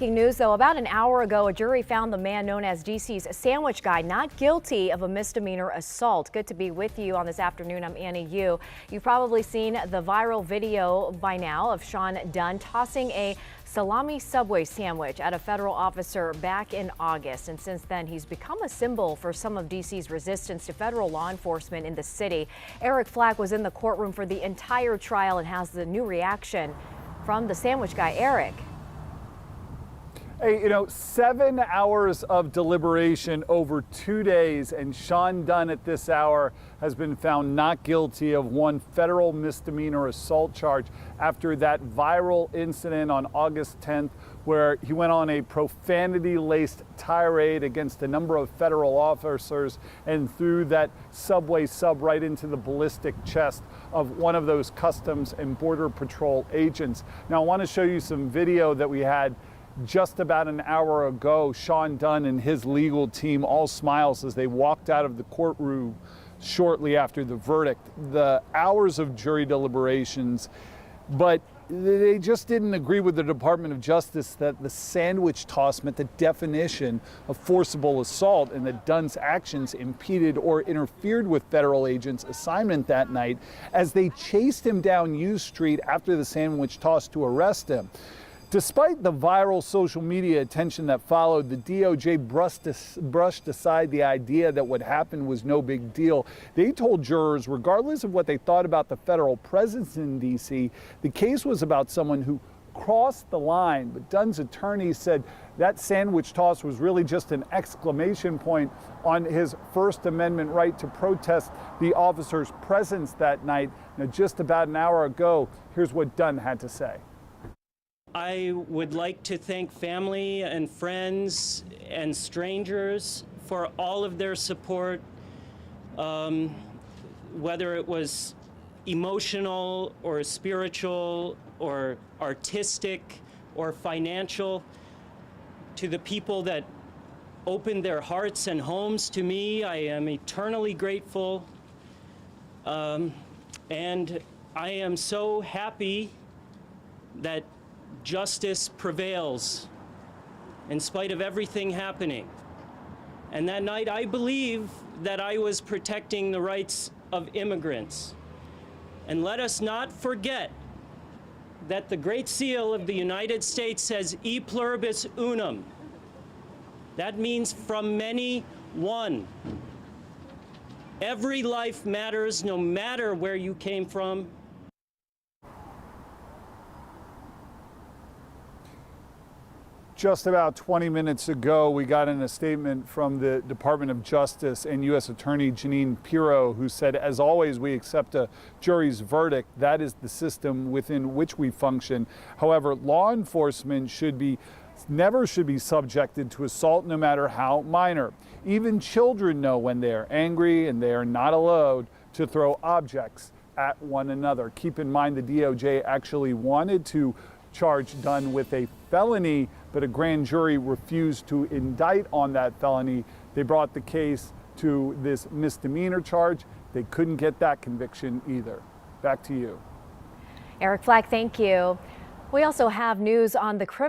Breaking news, though, about an hour ago, a jury found the man known as DC's sandwich guy not guilty of a misdemeanor assault. Good to be with you on this afternoon. I'm Annie Yu. You've probably seen the viral video by now of Sean Dunn tossing a salami Subway sandwich at a federal officer back in August. And since then, he's become a symbol for some of DC's resistance to federal law enforcement in the city. Eric Flack was in the courtroom for the entire trial and has the new reaction from the sandwich guy. Eric. Hey, 7 hours of deliberation over 2 days, and Sean Dunn at this hour has been found not guilty of one federal misdemeanor assault charge after that viral incident on August 10th where he went on a profanity-laced tirade against a number of federal officers and threw that Subway sub right into the ballistic chest of one of those Customs and Border Patrol agents. Now, I want to show you some video that we had just about an hour ago. Sean Dunn and his legal team all smiles as they walked out of the courtroom shortly after the verdict. The hours of jury deliberations, but they just didn't agree with the Department of Justice that the sandwich toss met the definition of forcible assault and that Dunn's actions impeded or interfered with federal agents' assignment that night as they chased him down U Street after the sandwich toss to arrest him. Despite the viral social media attention that followed, the DOJ brushed aside the idea that what happened was no big deal. They told jurors, regardless of what they thought about the federal presence in D.C., the case was about someone who crossed the line. But Dunn's attorney said that sandwich toss was really just an exclamation point on his First Amendment right to protest the officer's presence that night. Now, just about an hour ago, here's what Dunn had to say. I would like to thank family and friends and strangers for all of their support, whether it was emotional or spiritual or artistic or financial. To the people that opened their hearts and homes to me, I am eternally grateful. And I am so happy that justice prevails in spite of everything happening. And that night, I believe that I was protecting the rights of immigrants. And let us not forget that the Great Seal of the United States says, E pluribus unum. That means from many, one. Every life matters, no matter where you came from. Just about 20 minutes ago, we got in a statement from the Department of Justice and U.S. Attorney Jeanine Pirro, who said, as always, we accept a jury's verdict. That is the system within which we function. However, law enforcement never should be subjected to assault, no matter how minor. Even children know when they are angry, and they are not allowed to throw objects at one another. Keep in mind, the DOJ actually wanted to charge Dunn with a felony, but a grand jury refused to indict on that felony. They brought the case to this misdemeanor charge. They couldn't get that conviction either. Back to you. Eric Flack, thank you. We also have news on the criminal